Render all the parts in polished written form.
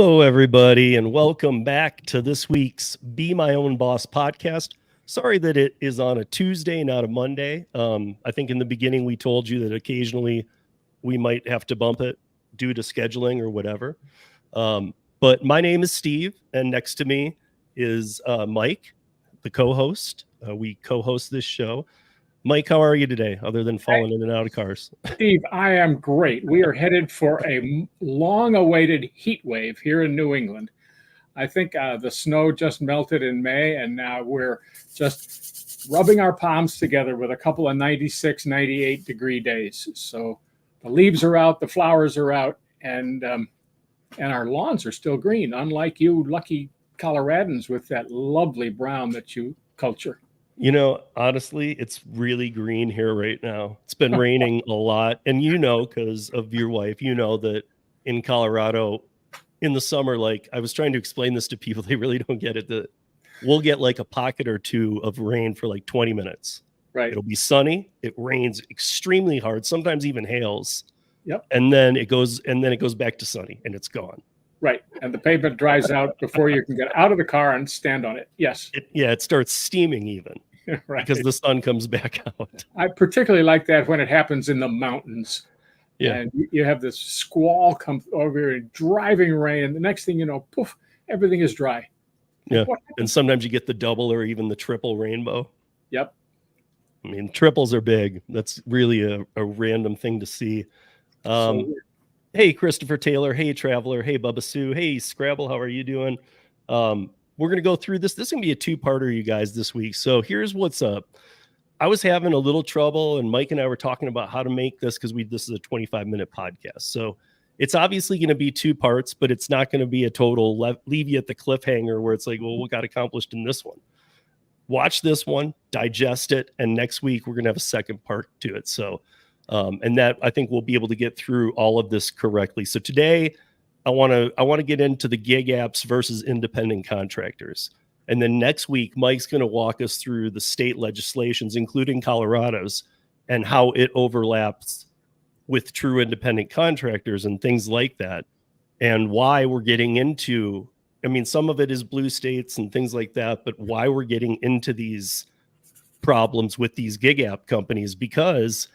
Hello, everybody, and welcome back to this week's Be My Own Boss podcast. Sorry that it is on a Tuesday, not a Monday. I think in the beginning we told you that occasionally we might have to bump it due to scheduling or whatever. But my name is Steve, and next to me is Mike, the co-host. We co-host this show. Mike, how are you today, other than falling in and out of cars? Steve, I am great. We are headed for a long-awaited heat wave here in New England. I think the snow just melted in May, and now we're just rubbing our palms together with a couple of 96, 98-degree days. So the leaves are out, the flowers are out, and our lawns are still green, unlike you lucky Coloradans with that lovely brown that you culture. You know, honestly, it's really green here right now. It's been raining a lot. And because of your wife, that in Colorado in the summer, like I was trying to explain this to people, they really don't get it. That we'll get like a pocket or two of rain for like 20 minutes. Right. It'll be sunny. It rains extremely hard, sometimes even hails. Yep. And then it goes back to sunny and it's gone. Right. And the pavement dries out before you can get out of the car and stand on it. Yes. It starts steaming even. Right. Because the sun comes back out. I particularly like that when it happens in the mountains. Yeah. And you have this squall come over and driving rain. And the next thing you know, poof, everything is dry. Yeah. And sometimes you get the double or even the triple rainbow. Yep. I mean, triples are big. That's really a random thing to see. Hey, Christopher Taylor. Hey, Traveler. Hey, Bubba Sue. Hey, Scrabble. How are you doing? We're going to go through this. This is going to be a two-parter, you guys, this week. So here's what's up. I was having a little trouble, and Mike and I were talking about how to make this because this is a 25-minute podcast. So it's obviously going to be two parts, but it's not going to be a total leave you at the cliffhanger where it's like, well, what got accomplished in this one? Watch this one, digest it, and next week we're going to have a second part to it. So, and that I think we'll be able to get through all of this correctly. So today, I want to get into the gig apps versus independent contractors. And then next week, Mike's going to walk us through the state legislations, including Colorado's, and how it overlaps with true independent contractors and things like that. And why we're getting into, some of it is blue states and things like that, but why we're getting into these problems with these gig app companies, because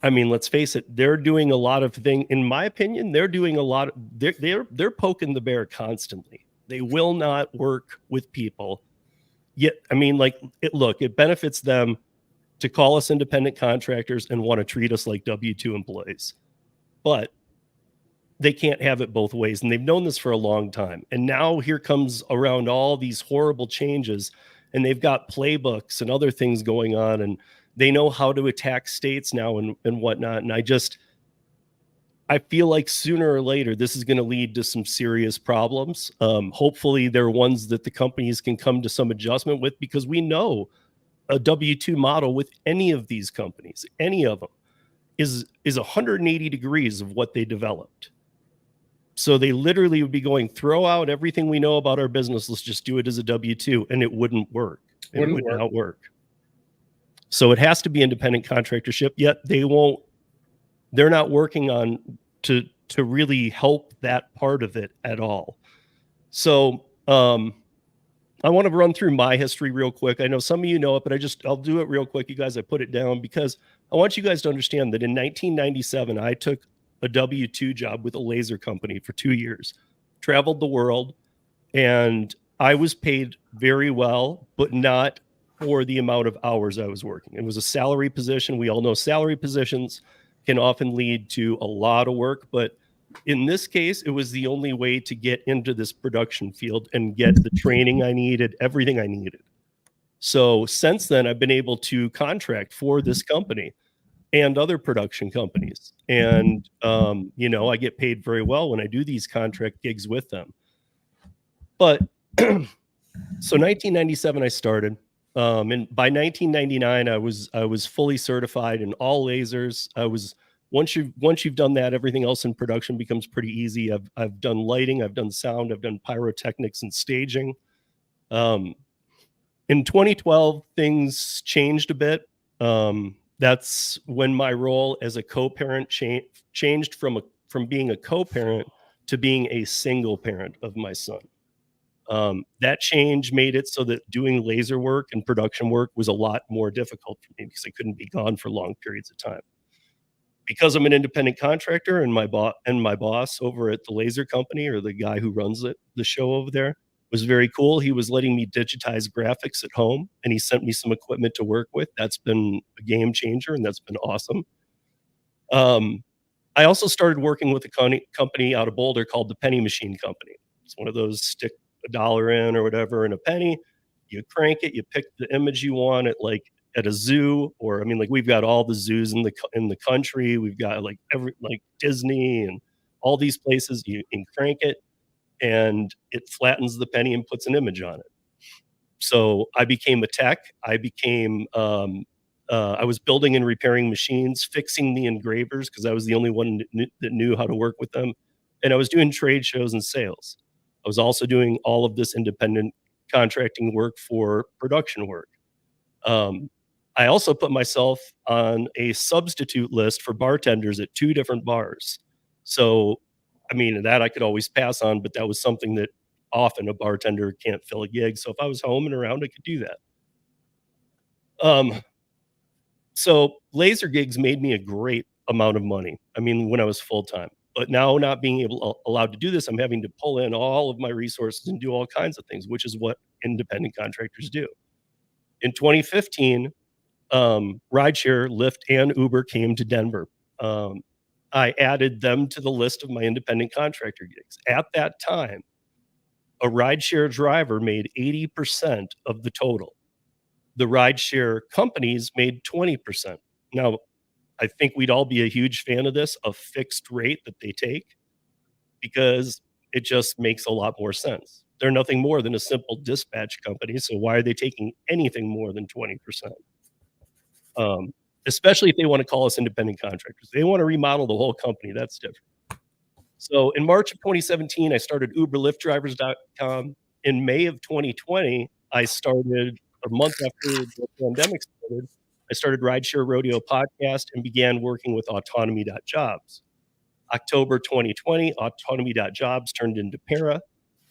let's face it, they're doing a lot of things. In my opinion, they're doing a lot. They're poking the bear constantly. They will not work with people. Yet, it benefits them to call us independent contractors and want to treat us like W-2 employees. But they can't have it both ways. And they've known this for a long time. And now here comes around all these horrible changes. And they've got playbooks and other things going on. And they know how to attack states now and whatnot. And I feel like sooner or later, this is going to lead to some serious problems. Hopefully they're ones that the companies can come to some adjustment with, because we know a W-2 model with any of these companies, any of them, is 180 degrees of what they developed. So they literally would be going, throw out everything we know about our business. Let's just do it as a W-2. And it wouldn't work. It would not work. So it has to be independent contractorship, yet they're not working on to really help that part of it at all. So I want to run through my history real quick. I know some of you know it, but I'll do it real quick, you guys. I put it down because I want you guys to understand that in 1997, I took a W-2 job with a laser company for 2 years, traveled the world, and I was paid very well, but not for the amount of hours I was working. It was a salary position. We all know salary positions can often lead to a lot of work, but in this case, it was the only way to get into this production field and get the training I needed, everything I needed. So since then, I've been able to contract for this company and other production companies. And, I get paid very well when I do these contract gigs with them. But so 1997, I started. And by 1999, I was fully certified in all lasers. Once you've done that, everything else in production becomes pretty easy. I've done lighting, I've done sound, I've done pyrotechnics and staging. In 2012, things changed a bit. That's when my role as a co-parent changed from being a co-parent to being a single parent of my son. That change made it so that doing laser work and production work was a lot more difficult for me because I couldn't be gone for long periods of time. Because I'm an independent contractor and my boss over at the laser company, or the guy who runs the show over there, was very cool. He was letting me digitize graphics at home, and he sent me some equipment to work with. That's been a game changer, and that's been awesome. I also started working with a company out of Boulder called the Penny Machine Company. It's one of those stick $1 in or whatever in a penny. You crank it, you pick the image you want at a zoo, or I mean, like, we've got all the zoos in the country. We've got like Disney and all these places. You can crank it, and it flattens the penny and puts an image on it. So I became a tech. I was building and repairing machines, fixing the engravers because I was the only one that knew how to work with them. And I was doing trade shows and sales. I was also doing all of this independent contracting work for production work. I also put myself on a substitute list for bartenders at 2 different bars. So, I mean, that I could always pass on, but that was something that often a bartender can't fill a gig. So if I was home and around, I could do that. So laser gigs made me a great amount of money. I mean, when I was full-time, but now not being allowed to do this, I'm having to pull in all of my resources and do all kinds of things, which is what independent contractors do. In 2015, Rideshare, Lyft, and Uber came to Denver. I added them to the list of my independent contractor gigs. At that time, a rideshare driver made 80% of the total. The rideshare companies made 20%. Now, I think we'd all be a huge fan of this, a fixed rate that they take, because it just makes a lot more sense. They're nothing more than a simple dispatch company, so why are they taking anything more than 20%? Especially if they want to call us independent contractors. They want to remodel the whole company, that's different. So in March of 2017, I started UberLiftDrivers.com. In May of 2020, I started, a month after the pandemic started, I started Rideshare Rodeo podcast and began working with Autonomy.jobs. October 2020, Autonomy.jobs turned into Para,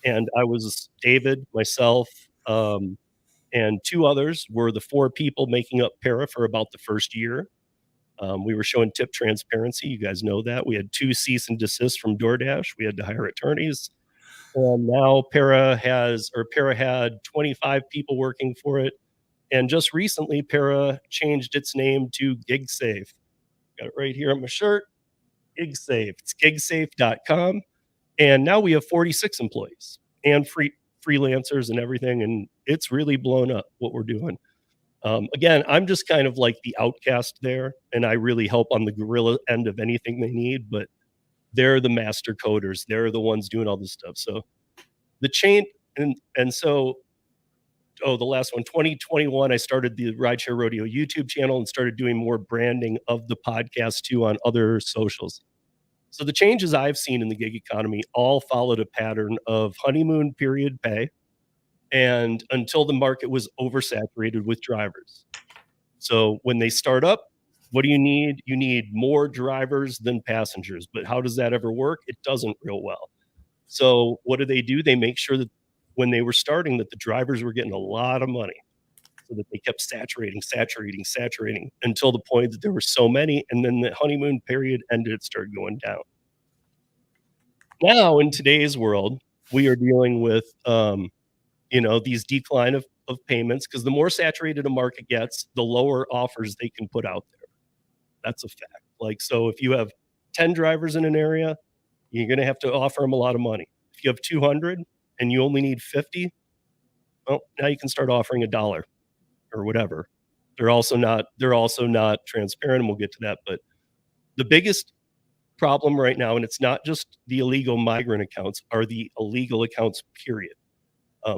and I was David, myself, and 2 others were the 4 people making up Para for about the first year. We were showing tip transparency. You guys know that. We had 2 cease and desist from DoorDash. We had to hire attorneys. And now Para had 25 people working for it. And just recently, Para changed its name to GigSafe. Got it right here on my shirt. GigSafe. It's gigsafe.com. And now we have 46 employees and freelancers and everything. And it's really blown up what we're doing. Again, I'm just kind of like the outcast there, and I really help on the guerrilla end of anything they need, but they're the master coders. They're the ones doing all this stuff. So the chain, and so, the last one, 2021, I started the Rideshare Rodeo YouTube channel and started doing more branding of the podcast too on other socials. So the changes I've seen in the gig economy all followed a pattern of honeymoon period pay, and until the market was oversaturated with drivers. So when they start up, what do you need? You need more drivers than passengers. But how does that ever work? It doesn't real well. So what do? They make sure that when they were starting, that the drivers were getting a lot of money, so that they kept saturating until the point that there were so many, and then the honeymoon period ended, it started going down. Now in today's world, we are dealing with these decline of payments, because the more saturated a market gets, the lower offers they can put out there. That's a fact. Like, so if you have 10 drivers in an area, you're going to have to offer them a lot of money. If you have 200 and you only need 50, well, now you can start offering $1 or whatever. They're also not transparent, and we'll get to that. But the biggest problem right now, and it's not just the illegal migrant accounts, are the illegal accounts, period.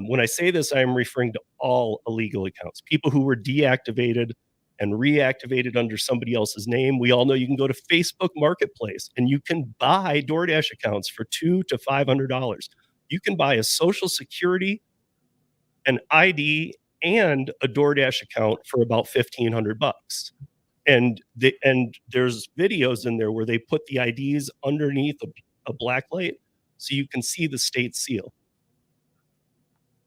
When I say this, I am referring to all illegal accounts, people who were deactivated and reactivated under somebody else's name. We all know you can go to Facebook Marketplace and you can buy DoorDash accounts for $200 to $500. You can buy a Social Security, an ID, and a DoorDash account for about $1,500. And there's videos in there where they put the IDs underneath a black light, so you can see the state seal.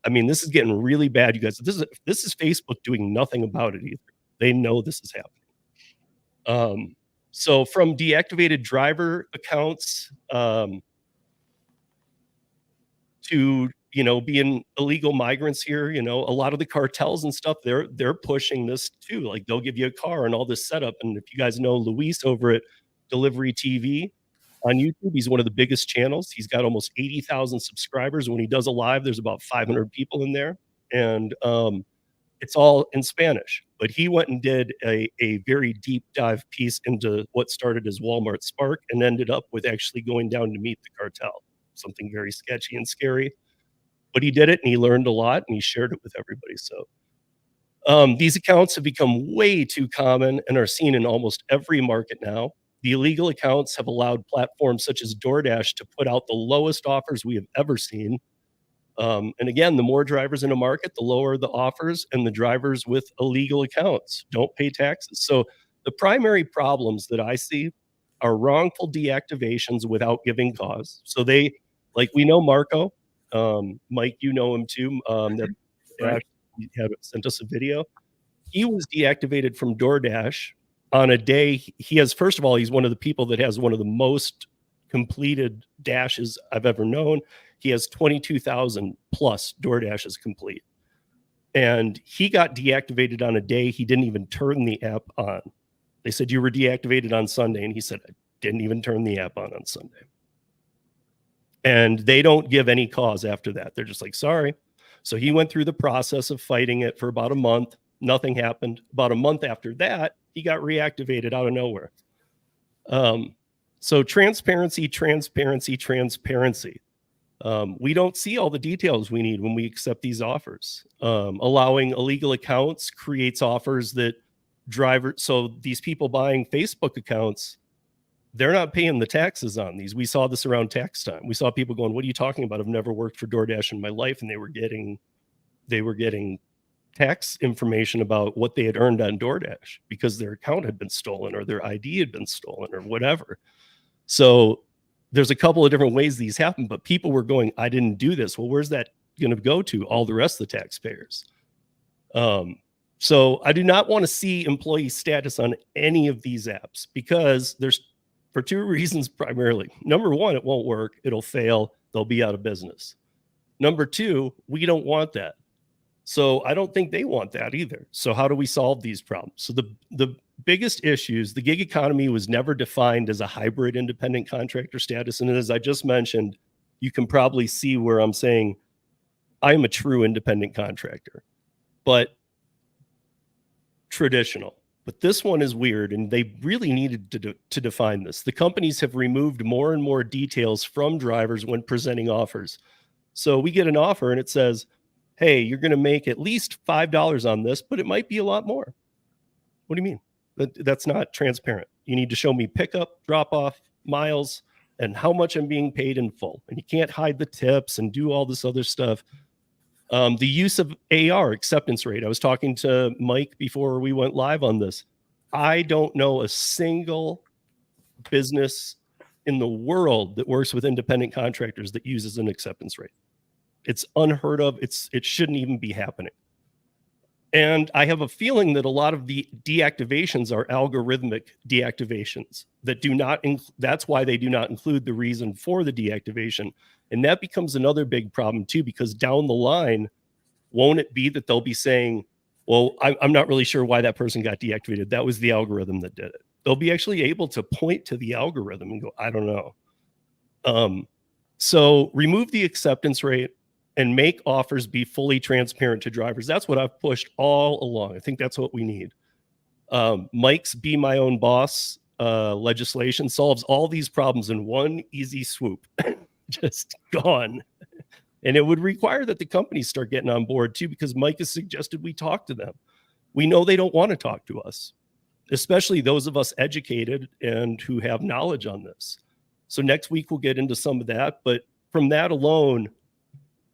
I mean, this is getting really bad, you guys. This is Facebook doing nothing about it either. They know this is happening. So from deactivated driver accounts to being illegal migrants here, a lot of the cartels and stuff, they're pushing this too. Like they'll give you a car and all this setup. And if you guys know Luis over at Delivery TV on YouTube, he's one of the biggest channels. He's got almost 80,000 subscribers. When he does a live, there's about 500 people in there, and it's all in Spanish. But he went and did a very deep dive piece into what started as Walmart Spark and ended up with actually going down to meet the cartel. Something very sketchy and scary. But he did it, and he learned a lot, and he shared it with everybody. So these accounts have become way too common and are seen in almost every market now. The illegal accounts have allowed platforms such as DoorDash to put out the lowest offers we have ever seen. And again, the more drivers in a market, the lower the offers, and the drivers with illegal accounts don't pay taxes. So the primary problems that I see are wrongful deactivations without giving cause. So we know Marco, Mike, you know him too, that Right. had sent us a video. He was deactivated from DoorDash on a day. First of all, he's one of the people that has one of the most completed dashes I've ever known. He has 22,000 plus DoorDashes complete. And he got deactivated on a day he didn't even turn the app on. They said, you were deactivated on Sunday. And he said, I didn't even turn the app on Sunday. And they don't give any cause after that. They're just like, sorry. So he went through the process of fighting it for about a month. Nothing happened. About a month after that, he got reactivated out of nowhere. So transparency. We don't see all the details we need when we accept these offers. Allowing illegal accounts creates offers that so these people buying Facebook accounts, they're not paying the taxes on these. We saw this around tax time. We saw people going, what are you talking about? I've never worked for DoorDash in my life. And they were getting tax information about what they had earned on DoorDash because their account had been stolen or their ID had been stolen or whatever. So there's a couple of different ways these happen, but people were going, I didn't do this. Well, where's that going to go to? All the rest of the taxpayers. So I do not want to see employee status on any of these apps because for two reasons primarily. Number one, it won't work. It'll fail. They'll be out of business. Number two, we don't want that. So I don't think they want that either. So how do we solve these problems? So the biggest issues, the gig economy was never defined as a hybrid independent contractor status. And as I just mentioned, you can probably see where I'm saying I'm a true independent contractor, but traditional. But this one is weird, and they really needed to define this. The companies have removed more and more details from drivers when presenting offers. So we get an offer and it says, hey, you're going to make at least $5 on this, but it might be a lot more. What do you mean? That's not transparent. You need to show me pickup, drop off, miles, and how much I'm being paid in full. And you can't hide the tips and do all this other stuff. The use of AR, acceptance rate. I was talking to Mike before we went live on this. I don't know a single business in the world that works with independent contractors that uses an acceptance rate. It's unheard of. It shouldn't even be happening. And I have a feeling that a lot of the deactivations are algorithmic deactivations that that's why they do not include the reason for the deactivation. And that becomes another big problem too, because down the line, won't it be that they'll be saying, well, I'm not really sure why that person got deactivated. That was the algorithm that did it. They'll be actually able to point to the algorithm and go, I don't know. So remove the acceptance rate and make offers be fully transparent to drivers. That's what I've pushed all along. I think that's what we need. Mike's Be My Own Boss legislation solves all these problems in one easy swoop. Just gone. And it would require that the companies start getting on board too, because Mike has suggested we talk to them. We know they don't want to talk to us, especially those of us educated and who have knowledge on this. So next week we'll get into some of that. But from that alone,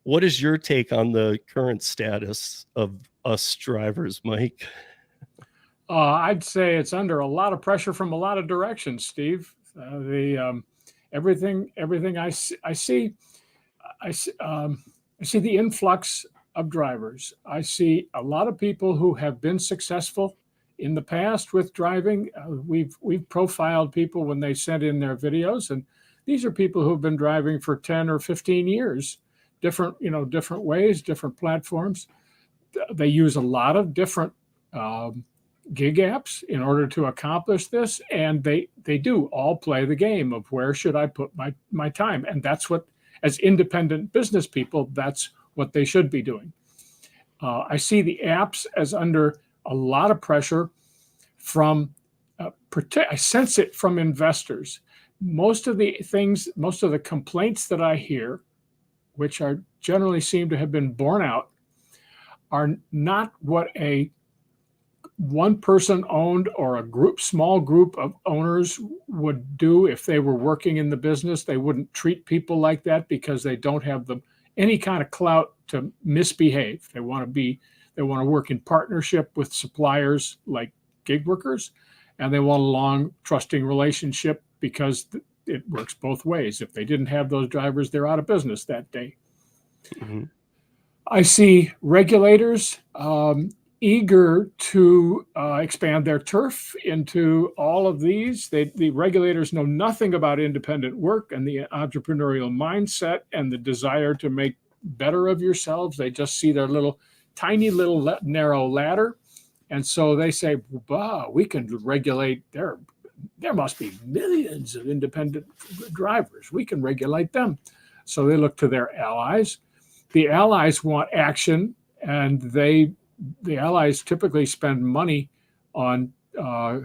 what is your take on the current status of us drivers, Mike? I'd say it's under a lot of pressure from a lot of directions, Steve. everything I see the influx of drivers. I see a lot of people who have been successful in the past with driving. We've profiled people when they sent in their videos, and these are people who've been driving for 10 or 15 years, different ways, different platforms. They use a lot of different gig apps in order to accomplish this, and they do all play the game of where should I put my time, and that's what, as independent business people, that's what they should be doing. I see the apps as under a lot of pressure from I sense it from investors. Most of the complaints that I hear, which are generally seem to have been borne out, are not what a one person owned or a small group of owners would do if they were working in the business. They wouldn't treat people like that because they don't have any kind of clout to misbehave. They want to work in partnership with suppliers like gig workers, and they want a long, trusting relationship because it works both ways. If they didn't have those drivers, they're out of business that day. Mm-hmm. I see regulators eager to expand their turf into all of these. The regulators know nothing about independent work and the entrepreneurial mindset and the desire to make better of yourselves. They just see their tiny little narrow ladder. And so they say, wow, we can regulate there must be millions of independent drivers. We can regulate them. So they look to their allies. The allies want action, and the allies typically spend money on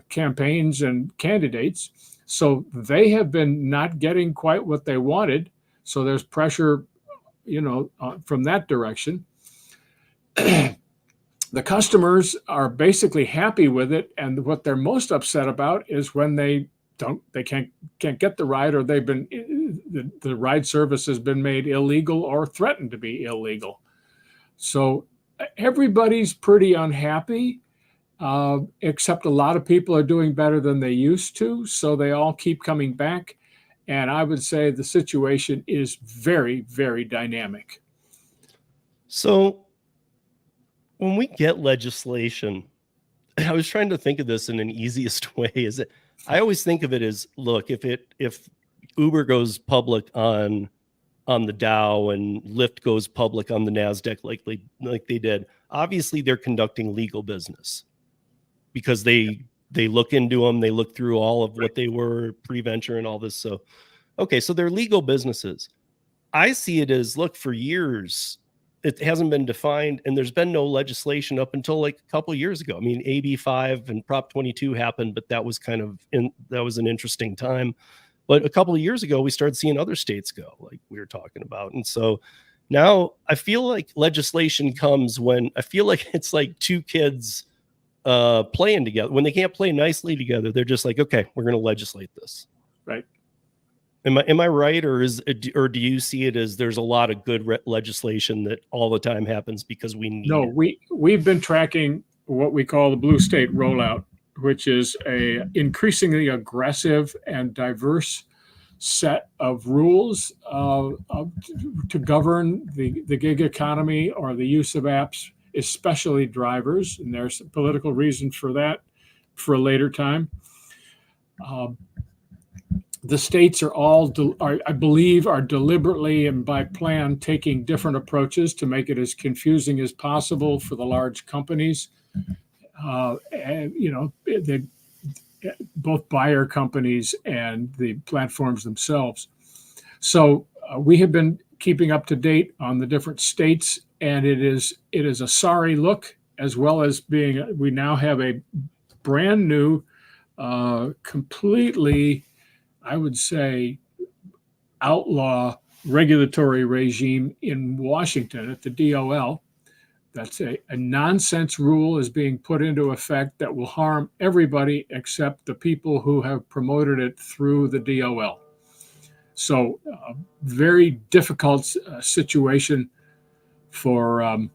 campaigns and candidates. So they have been not getting quite what they wanted. So there's pressure, from that direction. The customers are basically happy with it, and what they're most upset about is when they can't get the ride, or the ride service has been made illegal or threatened to be illegal. So everybody's pretty unhappy, except a lot of people are doing better than they used to. So they all keep coming back. And I would say the situation is very, very dynamic. So when we get legislation, I was trying to think of this in an easiest way. I always think of it as, look, if Uber goes public on the Dow and Lyft goes public on the NASDAQ like they did, obviously they're conducting legal business because they look into them, they look through all of what they were pre-venture and all this. So, okay, so they're legal businesses. I see it as, look, for years, it hasn't been defined, and there's been no legislation up until like a couple of years ago. I mean, AB 5 and Prop 22 happened, but that was that was an interesting time. But a couple of years ago, we started seeing other states go, like we were talking about. And so now I feel like legislation comes when I feel like it's like two kids playing together. When they can't play nicely together, they're just like, okay, we're going to legislate this. Right. Am I right, or do you see it as there's a lot of good legislation that all the time happens because we need? No, we've been tracking what we call the blue state rollout, which is a increasingly aggressive and diverse set of rules to govern the gig economy or the use of apps, especially drivers. And there's a political reason for that for a later time. The states are all, I believe, are deliberately and by plan taking different approaches to make it as confusing as possible for the large companies. Both buyer companies and the platforms themselves. So we have been keeping up to date on the different states, and it is a sorry look, as well as we now have a brand new, completely, I would say, outlaw regulatory regime in Washington at the DOL. That's a nonsense rule is being put into effect that will harm everybody except the people who have promoted it through the DOL. So very difficult situation for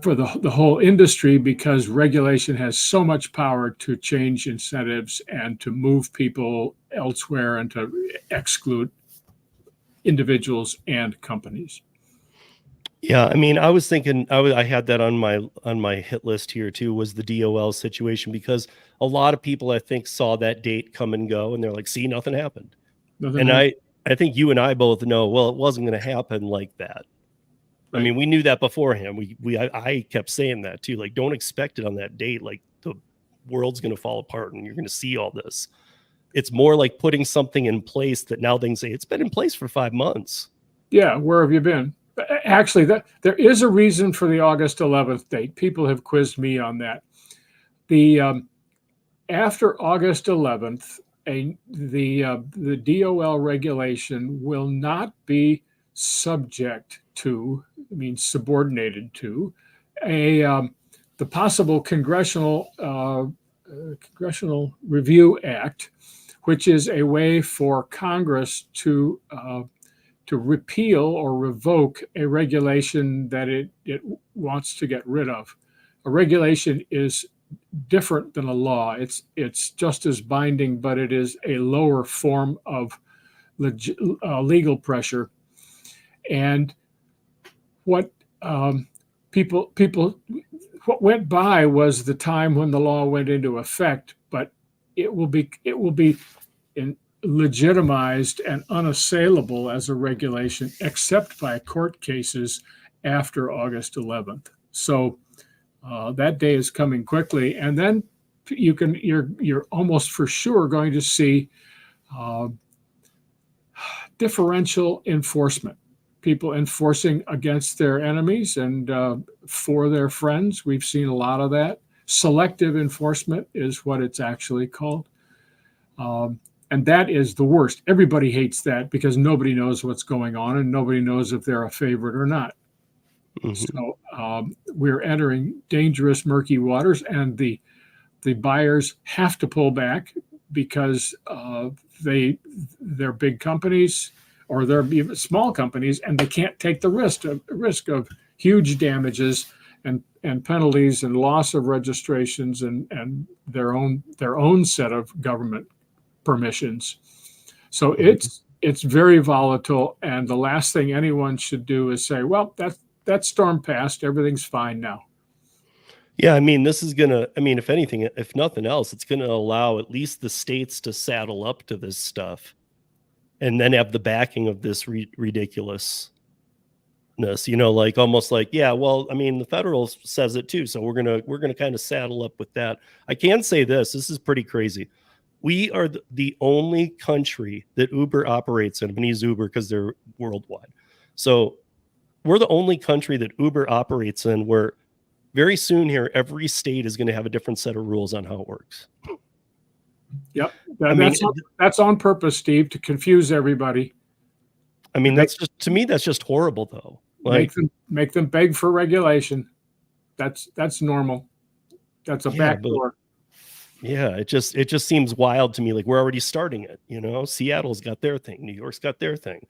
for the whole industry, because regulation has so much power to change incentives and to move people elsewhere and to exclude individuals and companies. Yeah, I mean, I was thinking I had that on my hit list here too, was the DOL situation, because a lot of people I think saw that date come and go and they're like, see, nothing happened. And I think you and I both know, well, it wasn't going to happen like that. Right. I mean, we knew that beforehand. I kept saying that too. Like, don't expect it on that date. Like, the world's going to fall apart and you're going to see all this. It's more like putting something in place that now they can say it's been in place for 5 months. Yeah, where have you been? Actually, that there is a reason for the August 11th date. People have quizzed me on that. The after August 11th, the DOL regulation will not be subject to, I mean, subordinated to, the possible Congressional Review Act, which is a way for Congress to repeal or revoke a regulation that it wants to get rid of. A regulation is different than a law. It's just as binding, but it is a lower form of legal pressure. And what what went by was the time when the law went into effect, but it will be legitimized and unassailable as a regulation, except by court cases after August 11th. So that day is coming quickly, and then you're almost for sure going to see differential enforcement. People enforcing against their enemies and for their friends. We've seen a lot of that. Selective enforcement is what it's actually called. And that is the worst. Everybody hates that because nobody knows what's going on and nobody knows if they're a favorite or not. Mm-hmm. So we're entering dangerous, murky waters, and the buyers have to pull back because they're big companies, or they're even small companies, and they can't take the risk of huge damages and penalties and loss of registrations and their own set of government permissions. So it's very volatile, and the last thing anyone should do is say, well, that storm passed, everything's fine now. Yeah, I mean, this is gonna, I mean, if anything, if nothing else, it's gonna allow at least the states to saddle up to this stuff and then have the backing of this ridiculousness, you know, like almost like, yeah, well, I mean, the federal says it too, so we're gonna kind of saddle up with that. I can say this is pretty crazy. We are the only country that Uber operates in. I'm gonna use Uber because they're worldwide. So we're the only country that Uber operates in where very soon here, every state is going to have a different set of rules on how it works. Yep. That's on purpose, Steve, to confuse everybody. I mean, to me, that's just horrible, though. Like, make them beg for regulation. That's normal. That's a backdoor. Yeah, it just seems wild to me. Like, we're already starting it. You know, Seattle's got their thing. New York's got their thing.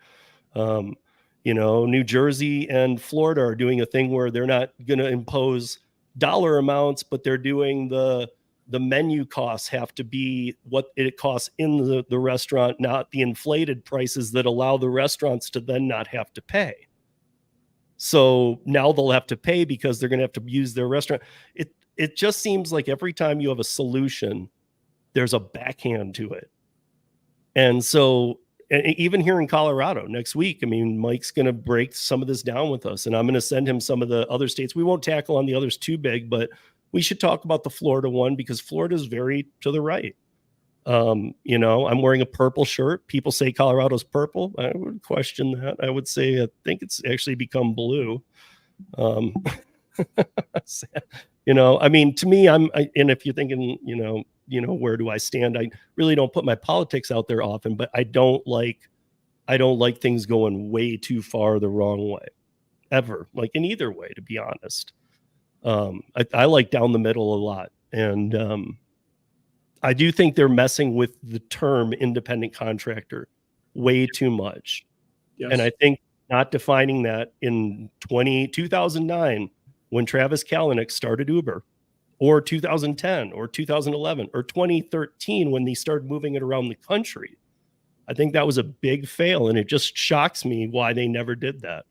You know, New Jersey and Florida are doing a thing where they're not going to impose dollar amounts, but they're doing the menu costs have to be what it costs in the restaurant, not the inflated prices that allow the restaurants to then not have to pay. So now they'll have to pay because they're going to have to use their restaurant. It just seems like every time you have a solution, there's a backhand to it. And so, and even here in Colorado next week, I mean, Mike's going to break some of this down with us, and I'm going to send him some of the other states. We won't tackle on the others too big, but we should talk about the Florida one because Florida is very to the right. You know, I'm wearing a purple shirt. People say Colorado's purple. I would question that. I would say, I think it's actually become blue. You know, I mean, to me, and if you're thinking, you know, where do I stand? I really don't put my politics out there often, but I don't like things going way too far the wrong way, ever, like in either way, to be honest. I like down the middle a lot. And I do think they're messing with the term independent contractor way too much. Yes. And I think not defining that in 2009 when Travis Kalanick started Uber, or 2010 or 2011 or 2013 when they started moving it around the country. I think that was a big fail, and it just shocks me why they never did that.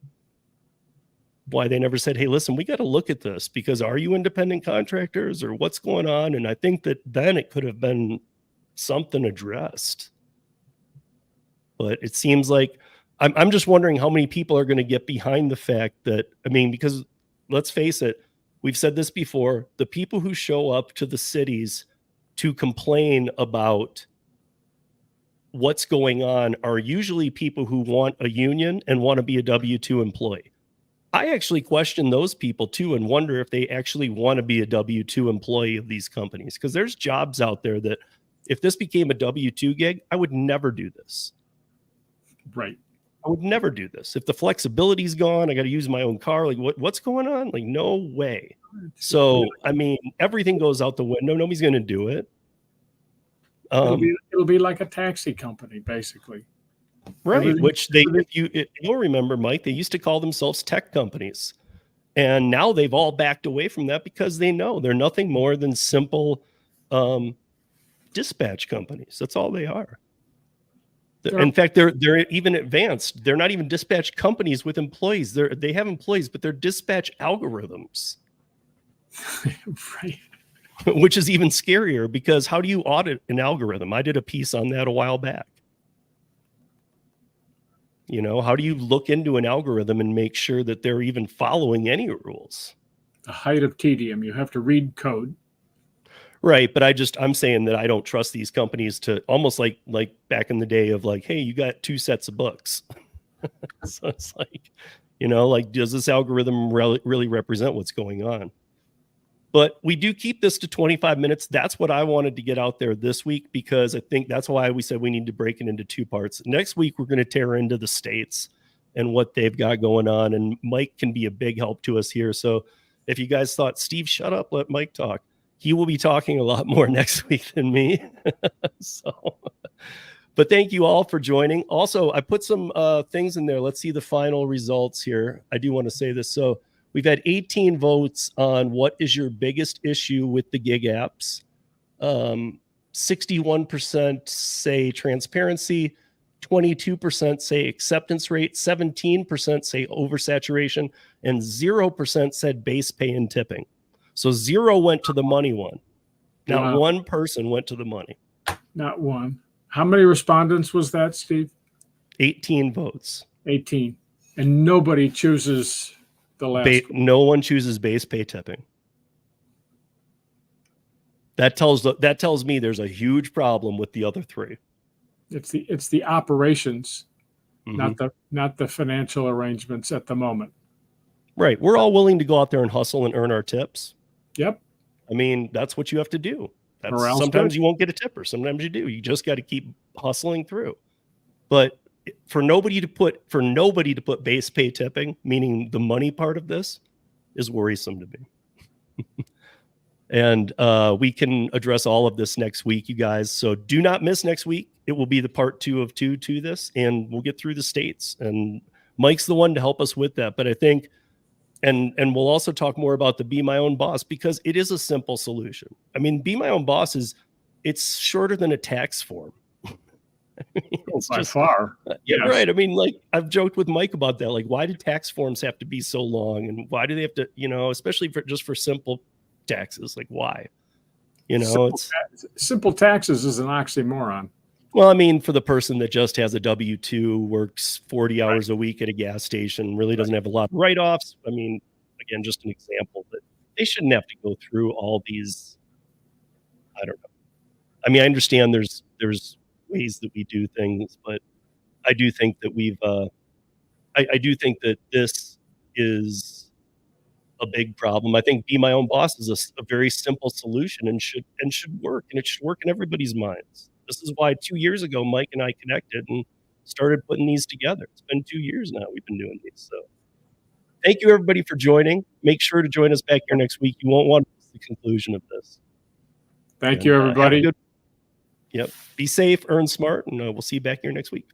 Why they never said, hey, listen, we got to look at this, because are you independent contractors or what's going on? And I think that then it could have been something addressed. But it seems like I'm just wondering how many people are going to get behind the fact that, I mean, because let's face it, we've said this before, the people who show up to the cities to complain about what's going on are usually people who want a union and want to be a W-2 employee. I actually question those people too and wonder if they actually want to be a W-2 employee of these companies, because there's jobs out there that if this became a W-2 gig, I would never do this. Right. I would never do this. If the flexibility's gone, I got to use my own car. Like what's going on? Like, no way. So, I mean, everything goes out the window. Nobody's going to do it. It'll be like a taxi company, basically. Right. Which you'll remember, Mike, they used to call themselves tech companies. And now they've all backed away from that because they know they're nothing more than simple dispatch companies. That's all they are. In fact, they're even advanced. They're not even dispatch companies with employees. They have employees, but they're dispatch algorithms. Right. Which is even scarier, because how do you audit an algorithm? I did a piece on that a while back. You know, how do you look into an algorithm and make sure that they're even following any rules? The height of tedium. You have to read code. Right. But I'm saying that I don't trust these companies to, almost like back in the day of like, hey, you got 2 sets of books. So it's like, you know, like, does this algorithm really represent what's going on? But we do keep this to 25 minutes. That's what I wanted to get out there this week, because I think that's why we said we need to break it into 2 parts. Next week, we're going to tear into the states and what they've got going on. And Mike can be a big help to us here. So if you guys thought, Steve, shut up, let Mike talk, he will be talking a lot more next week than me. But thank you all for joining. Also, I put some things in there. Let's see the final results here. I do want to say this. So we've had 18 votes on what is your biggest issue with the gig apps. 61% say transparency, 22% say acceptance rate, 17% say oversaturation, and 0% said base pay and tipping. So 0 went to the money one. Not one person went to the money. Not one. How many respondents was that, Steve? 18 votes. 18. And nobody chooses the last one. No one chooses base pay tipping. That tells me there's a huge problem with the other 3. It's the operations, not the financial arrangements at the moment. Right. We're all willing to go out there and hustle and earn our tips. Yep. I mean, that's what you have to do. Sometimes you won't get a tipper. Sometimes you do. You just got to keep hustling through. But for nobody to put base pay tipping, meaning the money part of this, is worrisome to me. And we can address all of this next week, you guys. So do not miss next week. It will be the part 2 of 2 to this, and we'll get through the states. And Mike's the one to help us with that. But I think, and we'll also talk more about the Be My Own Boss, because it is a simple solution. I mean, Be My Own Boss it's shorter than a tax form. It's by far. Yeah, yes. Right. I mean, like, I've joked with Mike about that. Like, why do tax forms have to be so long? And why do they have to, you know, especially for simple taxes? Like, why? You know, simple taxes is an oxymoron. Well, I mean, for the person that just has a W-2, works 40 hours a week at a gas station, really doesn't have a lot of write-offs. I mean, again, just an example, but they shouldn't have to go through all these. I don't know. I mean, I understand there's ways that we do things, but I do think that I do think that this is a big problem. I think Be My Own Boss is a very simple solution and should work, and it should work in everybody's minds. This is why 2 years ago, Mike and I connected and started putting these together. It's been 2 years now we've been doing these. So thank you, everybody, for joining. Make sure to join us back here next week. You won't want to miss the conclusion of this. Thank you, everybody. Yep. Be safe, earn smart, and we'll see you back here next week.